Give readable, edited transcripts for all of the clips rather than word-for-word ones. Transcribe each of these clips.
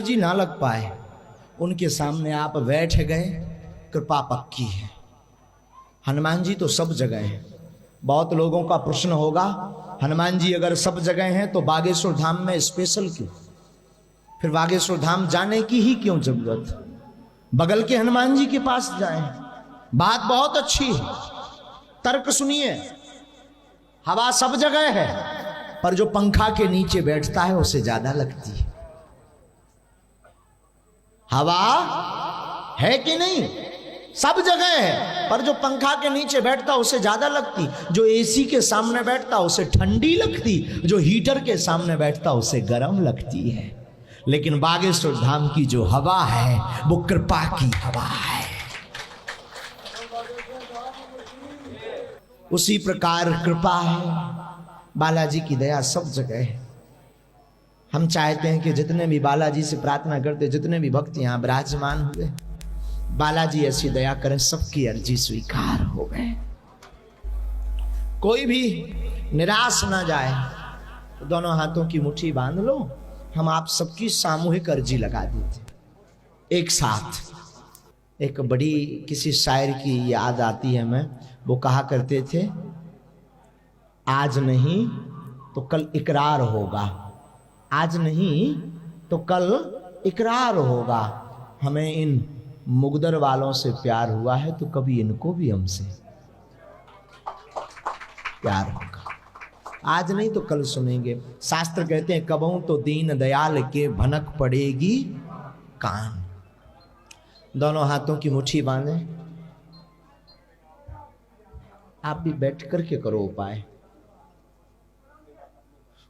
Energy ना लग पाए, उनके सामने आप बैठ गए, कृपा पक्की है। हनुमान जी तो सब जगह हैं। बहुत लोगों का प्रश्न होगा, हनुमान जी अगर सब जगह हैं तो बागेश्वर धाम में स्पेशल क्यों? फिर बागेश्वर धाम जाने की ही क्यों जरूरत? बगल के हनुमान जी के पास जाएं। बात बहुत अच्छी है, तर्क सुनिए। हवा सब जगह है, पर जो पंखा के नीचे बैठता है उसे ज्यादा लगती है। हवा है कि नहीं? सब जगह है, पर जो पंखा के नीचे बैठता उसे ज्यादा लगती। जो एसी के सामने बैठता उसे ठंडी लगती, जो हीटर के सामने बैठता उसे गर्म लगती है। लेकिन बागेश्वर धाम की जो हवा है वो कृपा की हवा है। उसी प्रकार कृपा है, बालाजी की दया सब जगह है। हम चाहते हैं कि जितने भी बालाजी से प्रार्थना करते, जितने भी भक्त यहाँ विराजमान हुए, बालाजी ऐसी दया करें सबकी अर्जी स्वीकार हो गए, कोई भी निराश ना जाए। तो दोनों हाथों की मुट्ठी बांध लो, हम आप सबकी सामूहिक अर्जी लगा देते एक साथ। एक बड़ी किसी शायर की याद आती है हमें, वो कहा करते थे, आज नहीं तो कल इकरार होगा, आज नहीं तो कल इकरार होगा। हमें इन मुगदर वालों से प्यार हुआ है तो कभी इनको भी हमसे प्यार होगा। आज नहीं तो कल सुनेंगे। शास्त्र कहते हैं, कबहू तो दीन दयाल के भनक पड़ेगी कान। दोनों हाथों की मुट्ठी बांधे। आप भी बैठ करके करो उपाय।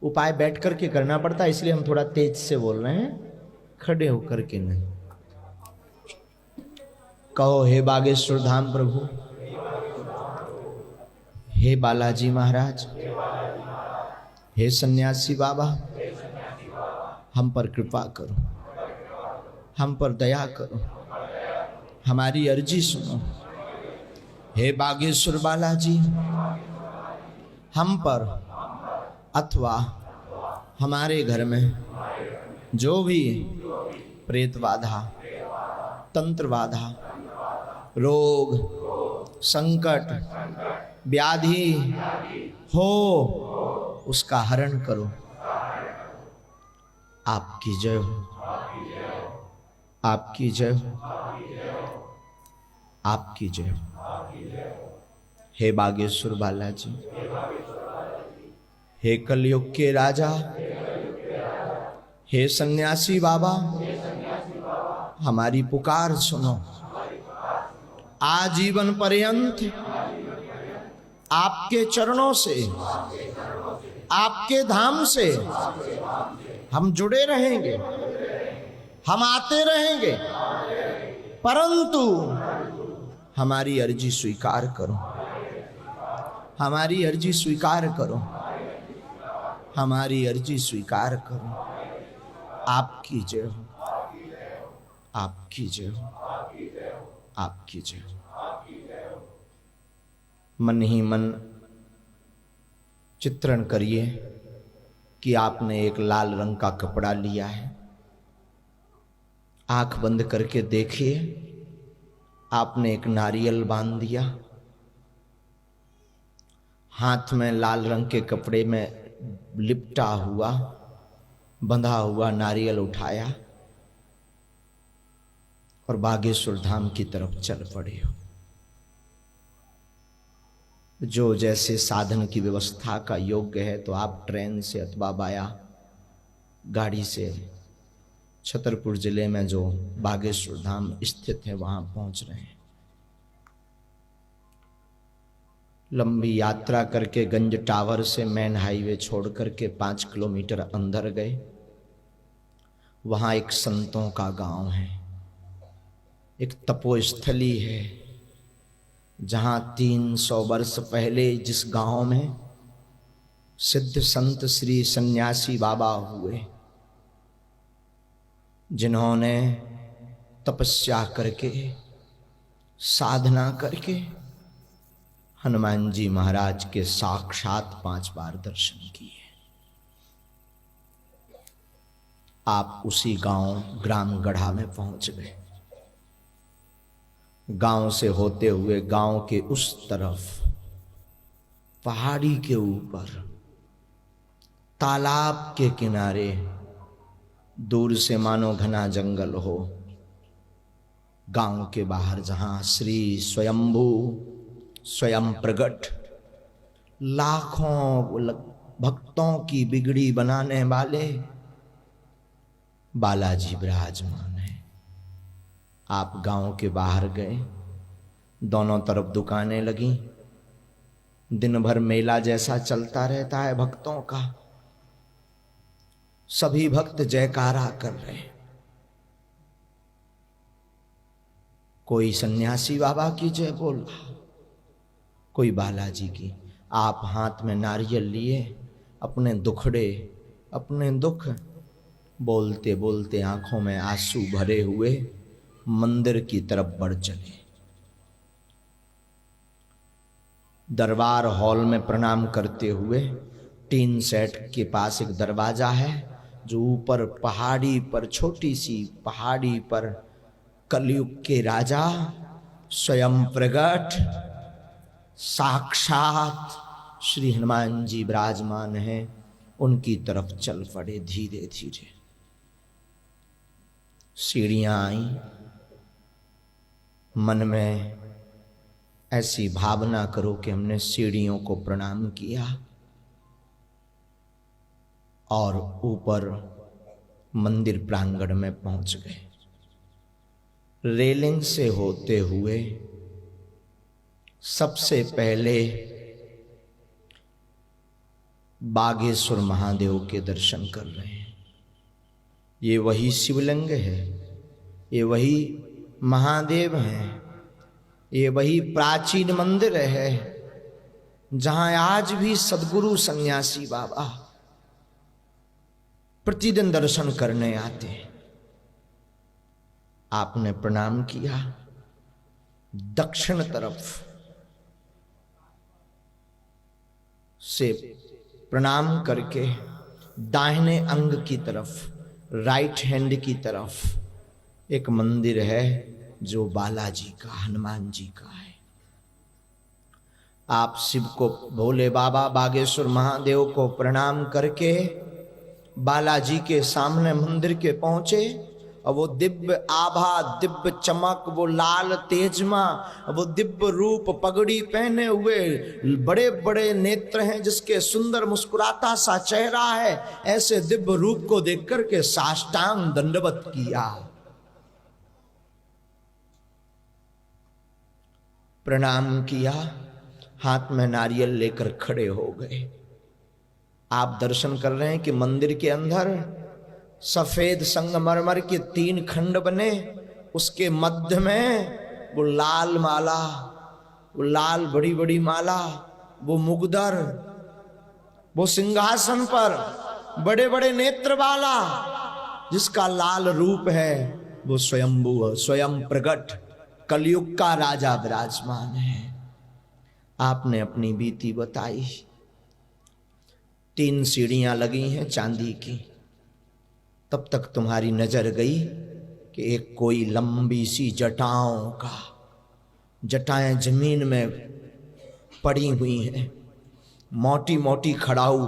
उपाय बैठ करके करना पड़ता है, इसलिए हम थोड़ा तेज से बोल रहे हैं, खड़े होकर के नहीं। कहो, हे बागेश्वर धाम प्रभु, हे बालाजी महाराज, हे सन्यासी बाबा, हम पर कृपा करो, हम पर दया करो, हमारी अर्जी सुनो। हे बागेश्वर बालाजी, हम पर अथवा हमारे घर में जो भी प्रेत बाधा, तंत्र बाधा, रोग, संकट, व्याधि हो, उसका हरण करो। आपकी जय हो, आपकी जय हो, आपकी जय हो। हे बागेश्वर बालाजी, हे कलयुग के राजा, हे सन्यासी बाबा, हमारी पुकार सुनो। आजीवन पर्यंत आपके चरणों से, आपके धाम से हम जुड़े रहेंगे, हम आते रहेंगे, परंतु हमारी अर्जी स्वीकार करो, हमारी अर्जी स्वीकार करो, हमारी अर्जी स्वीकार करो। आपकी जय हो, आपकी जय हो, आपकी जय हो। मन ही मन चित्रण करिए कि आपने एक लाल रंग का कपड़ा लिया है। आंख बंद करके देखिए, आपने एक नारियल बांध दिया, हाथ में लाल रंग के कपड़े में लिपटा हुआ, बंधा हुआ नारियल उठाया और बागेश्वर धाम की तरफ चल पड़े हो। जो जैसे साधन की व्यवस्था का योग्य है तो आप ट्रेन से अथवा बाया गाड़ी से छतरपुर जिले में जो बागेश्वर धाम स्थित है वहां पहुंच रहे हैं। लंबी यात्रा करके गंज टावर से मेन हाईवे छोड़ करके 5 किलोमीटर अंदर गए। वहां एक संतों का गांव है, एक तपोस्थली है, जहां 300 वर्ष पहले जिस गांव में सिद्ध संत श्री सन्यासी बाबा हुए, जिन्होंने तपस्या करके, साधना करके हनुमान जी महाराज के साक्षात 5 बार दर्शन किए। आप उसी गांव ग्राम गढ़ा में पहुंच गए। गांव से होते हुए गांव के उस तरफ पहाड़ी के ऊपर तालाब के किनारे दूर से मानो घना जंगल हो, गांव के बाहर जहां श्री स्वयंभू स्वयं प्रगट लाखों भक्तों की बिगड़ी बनाने वाले बालाजी विराजमान है। आप गांव के बाहर गए, दोनों तरफ दुकानें लगी, दिन भर मेला जैसा चलता रहता है भक्तों का। सभी भक्त जयकारा कर रहे हैं। कोई सन्यासी बाबा की जय बोल रहा, कोई बालाजी की। आप हाथ में नारियल लिए, अपने दुखड़े, अपने दुख बोलते बोलते आंखों में आंसू भरे हुए मंदिर की तरफ बढ़ चले। दरबार हॉल में प्रणाम करते हुए टीन सेट के पास एक दरवाजा है, जो ऊपर पहाड़ी पर, छोटी सी पहाड़ी पर कलयुग के राजा स्वयं प्रगट साक्षात श्री हनुमान जी विराजमान हैं। उनकी तरफ चल पड़े धीरे धीरे। सीढ़ियां आई, मन में ऐसी भावना करो कि हमने सीढ़ियों को प्रणाम किया और ऊपर मंदिर प्रांगण में पहुंच गए। रेलिंग से होते हुए सबसे पहले बागेश्वर महादेव के दर्शन कर रहे हैं। ये वही शिवलिंग है, ये वही महादेव हैं, ये वही प्राचीन मंदिर है जहां आज भी सद्गुरु सन्यासी बाबा प्रतिदिन दर्शन करने आते हैं। आपने प्रणाम किया। दक्षिण तरफ से प्रणाम करके दाहिने अंग की तरफ, राइट हैंड की तरफ एक मंदिर है जो बालाजी का, हनुमान जी का है। आप शिव को, भोले बाबा बागेश्वर महादेव को प्रणाम करके बालाजी के सामने मंदिर के पहुंचे और वो दिव्य आभा, दिव्य चमक, वो लाल तेजमा, वो दिव्य रूप, पगड़ी पहने हुए, बड़े बड़े नेत्र हैं जिसके सुंदर मुस्कुराता सा चेहरा है, ऐसे दिव्य रूप को देख करके साष्टांग दंडवत किया, प्रणाम किया, हाथ में नारियल लेकर खड़े हो गए। आप दर्शन कर रहे हैं कि मंदिर के अंदर सफेद संगमरमर के 3 खंड बने, उसके मध्य में वो लाल माला, वो लाल बड़ी बड़ी माला, वो मुगदर, वो सिंहासन पर बड़े बड़े नेत्र वाला जिसका लाल रूप है, वो स्वयंभू, स्वयं प्रगट कलयुग का राजा विराजमान है। आपने अपनी बीती बताई। 3 सीढ़ियां लगी हैं चांदी की। तब तक तुम्हारी नजर गई कि एक कोई लंबी सी जटाओं का, जटाएं जमीन में पड़ी हुई हैं, मोटी मोटी खड़ाऊ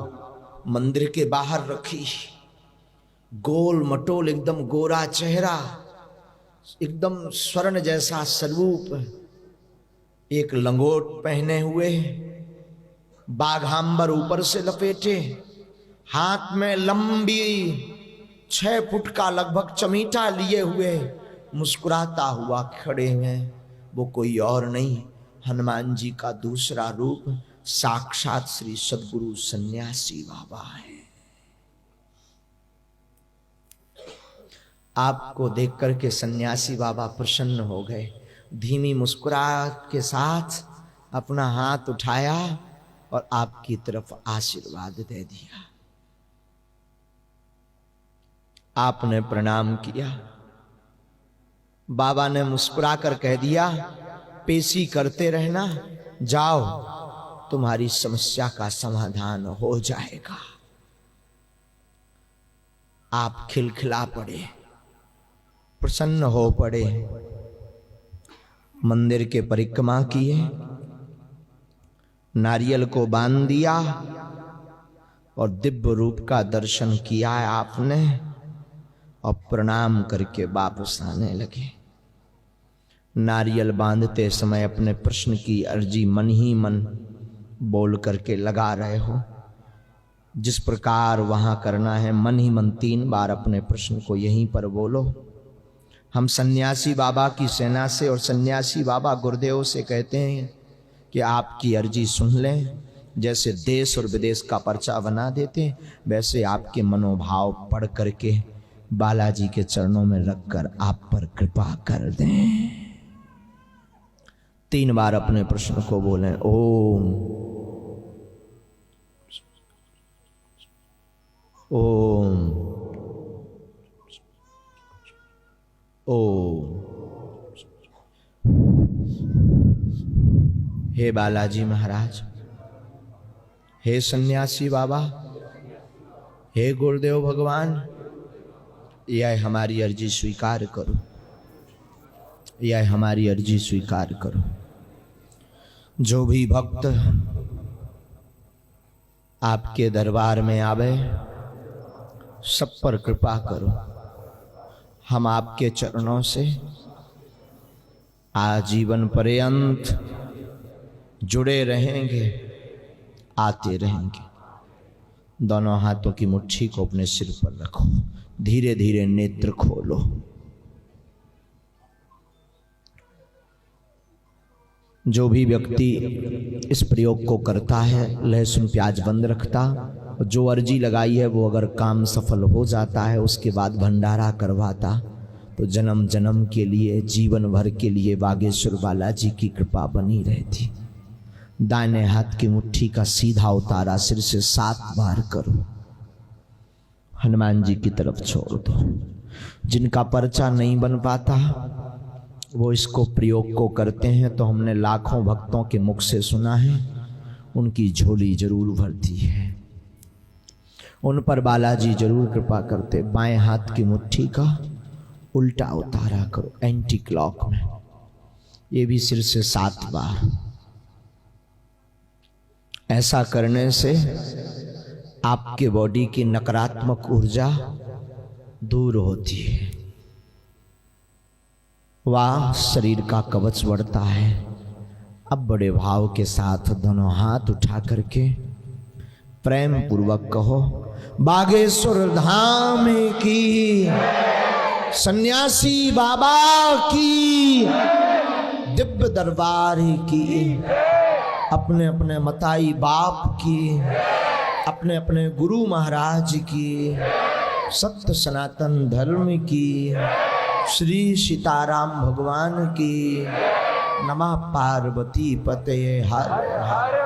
मंदिर के बाहर रखी, गोल मटोल एकदम गोरा चेहरा, एकदम स्वर्ण जैसा स्वरूप, एक लंगोट पहने हुए, बाघांबर ऊपर से लपेटे, हाथ में लंबी 6 फुट का लगभग चमीटा लिए हुए मुस्कुराता हुआ खड़े हैं। वो कोई और नहीं, हनुमान जी का दूसरा रूप साक्षात श्री सद्गुरु सन्यासी बाबा है। आपको देख करके सन्यासी बाबा प्रसन्न हो गए। धीमी मुस्कुराहट के साथ अपना हाथ उठाया और आपकी तरफ आशीर्वाद दे दिया। आपने प्रणाम किया। बाबा ने मुस्कुराकर कह दिया, पेशी करते रहना, जाओ तुम्हारी समस्या का समाधान हो जाएगा। आप खिलखिला पड़े, प्रसन्न हो पड़े। मंदिर के परिक्रमा किए, नारियल को बांध दिया और दिव्य रूप का दर्शन किया आपने और प्रणाम करके वापस आने लगे। नारियल बांधते समय अपने प्रश्न की अर्जी मन ही मन बोल करके लगा रहे हो। जिस प्रकार वहां करना है मन ही मन 3 बार अपने प्रश्न को यहीं पर बोलो। हम सन्यासी बाबा की सेना से और सन्यासी बाबा गुरुदेव से कहते हैं कि आपकी अर्जी सुन लें। जैसे देश और विदेश का पर्चा बना देते, वैसे आपके मनोभाव पढ़ करके बालाजी के चरणों में रखकर आप पर कृपा कर दें। 3 बार अपने प्रश्न को बोलें। ओम ओम ओम। हे बालाजी महाराज, हे सन्यासी बाबा, हे गुरुदेव भगवान, यह हमारी अर्जी स्वीकार करो, यह हमारी अर्जी स्वीकार करो। जो भी भक्त आपके दरबार में आवे सब पर कृपा करो। हम आपके चरणों से आजीवन पर्यंत जुड़े रहेंगे, आते रहेंगे। दोनों हाथों की मुट्ठी को अपने सिर पर रखो, धीरे धीरे नेत्र खोलो। जो भी व्यक्ति इस प्रयोग को करता है, लहसुन प्याज बंद रखता, जो अर्जी लगाई है वो अगर काम सफल हो जाता है, उसके बाद भंडारा करवाता, तो जन्म जन्म के लिए, जीवन भर के लिए बागेश्वर बालाजी की कृपा बनी रहती। दाहिने हाथ की मुट्ठी का सीधा उतारा सिर से 7 बार करो, हनुमान जी की तरफ छोड़ दो। जिनका पर्चा नहीं बन पाता वो इसको प्रयोग को करते हैं, तो हमने लाखों भक्तों के मुख से सुना है, उनकी झोली जरूर भरती है, उन पर बालाजी जरूर कृपा करते। बाएं हाथ की मुट्ठी का उल्टा उतारा करो, एंटी क्लॉक में, ये भी सिर से 7 बार। ऐसा करने से आपके बॉडी की नकारात्मक ऊर्जा दूर होती है, वाह शरीर का कवच बढ़ता है। अब बड़े भाव के साथ दोनों हाथ उठा करके प्रेम पूर्वक कहो, बागेश्वर धाम की, सन्यासी बाबा की, दिव्य दरबार की, अपने अपने मताई बाप की, अपने अपने गुरु महाराज की, सत्य सनातन धर्म की, श्री सीताराम भगवान की। नमः पार्वती पते हर हर।